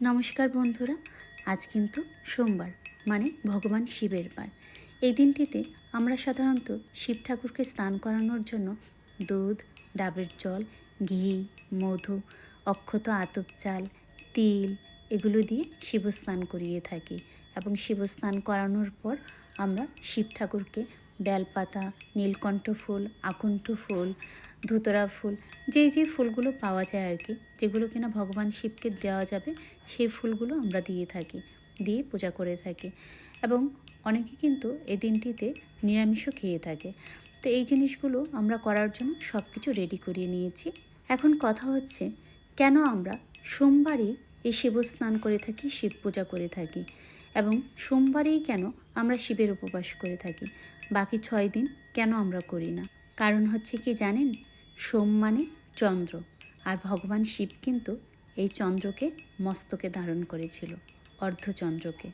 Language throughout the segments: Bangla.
নমস্কার বন্ধুরা, আজ কিন্তু সোমবার মানে ভগবান শিবের বার। এই দিনটিতে আমরা সাধারণত শিব ঠাকুরকে স্নান করানোর জন্য দুধ, ডাবের জল, ঘি, মধু, অক্ষত আতপ চাল, তিল এগুলো দিয়ে শিব স্নান করিয়ে থাকি। এবং শিব স্নান করানোর পর আমরা শিব ঠাকুরকে বেলপাতা, নীলকণ্ঠ ফুল, আকণ্ঠ ফুল, ধুতরা ফুল, যে ফুলগুলো পাওয়া যায় আর কি, যেগুলো কিনা ভগবান শিবকে দেওয়া যাবে সেই ফুলগুলো আমরা দিয়ে পূজা করে থাকি। এবং অনেকে কিন্তু এই দিনটিতে নিরামিষও খেয়ে থাকে। তো এই জিনিসগুলো আমরা করার জন্য সব কিছু রেডি করিয়ে নিয়েছি। এখন কথা হচ্ছে, কেন আমরা সোমবারই এই শিব স্নান করে থাকি, শিব পূজা করে থাকি, এবং সোমবারেই কেন আমরা শিবের উপবাস করে থাকি, বাকি 6 দিন কেন আমরা করি না? কারণ হচ্ছে কি জানেন, সোম মানে চন্দ্র, আর ভগবান শিব কিন্তু এই চন্দ্রকে মস্তকে ধারণ করেছিল, অর্ধচন্দ্রকে।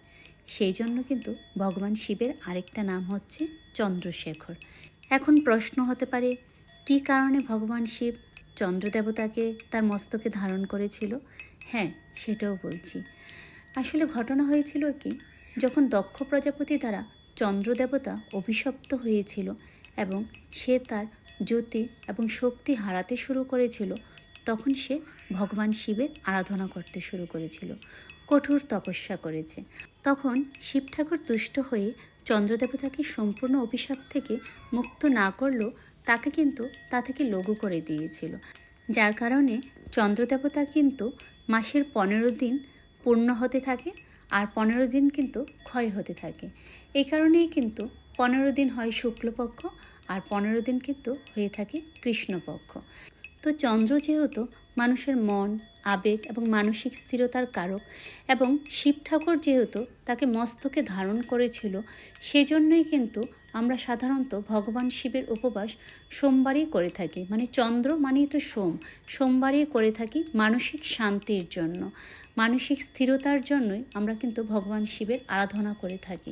সেই জন্য কিন্তু ভগবান শিবের আরেকটা নাম হচ্ছে চন্দ্রশেখর। এখন প্রশ্ন হতে পারে, কী কারণে ভগবান শিব চন্দ্র দেবতাকে তার মস্তকে ধারণ করেছিল? হ্যাঁ, সেটাও বলছি। আসলে ঘটনা হয়েছিল কি, যখন দক্ষ প্রজাপতি দ্বারা চন্দ্র দেবতা অভিশপ্ত হয়েছিল এবং সে তার জ্যোতি এবং শক্তি হারাতে শুরু করেছিল, তখন সে ভগবান শিবের আরাধনা করতে শুরু করেছিল, কঠোর তপস্যা করেছে। তখন শিব ঠাকুর তুষ্ট হয়ে চন্দ্রদেবতাকে সম্পূর্ণ অভিশাপ থেকে মুক্ত না করলেও তাকে কিন্তু তা থেকে লঘু করে দিয়েছিল, যার কারণে চন্দ্রদেবতা কিন্তু মাসের 15 দিন পূর্ণ হতে থাকে আর 15 দিন কিন্তু ক্ষয় হতে থাকে। এই কারণেই কিন্তু 15 দিন হয় শুক্লপক্ষ আর 15 দিন কিন্তু হয়ে থাকে কৃষ্ণপক্ষ। তো চন্দ্র যেহেতু মানুষের মন, আবেগ এবং মানসিক স্থিরতার কারক, এবং শিব ঠাকুর যেহেতু তাকে মস্তকে ধারণ করেছিল, সেজন্যই কিন্তু আমরা সাধারণত ভগবান শিবের উপবাস সোমবারই করে থাকি। মানে চন্দ্র মানেই তো সোমবারই করে থাকি, মানসিক শান্তির জন্য, মানসিক স্থিরতার জন্যই আমরা কিন্তু ভগবান শিবের আরাধনা করে থাকি।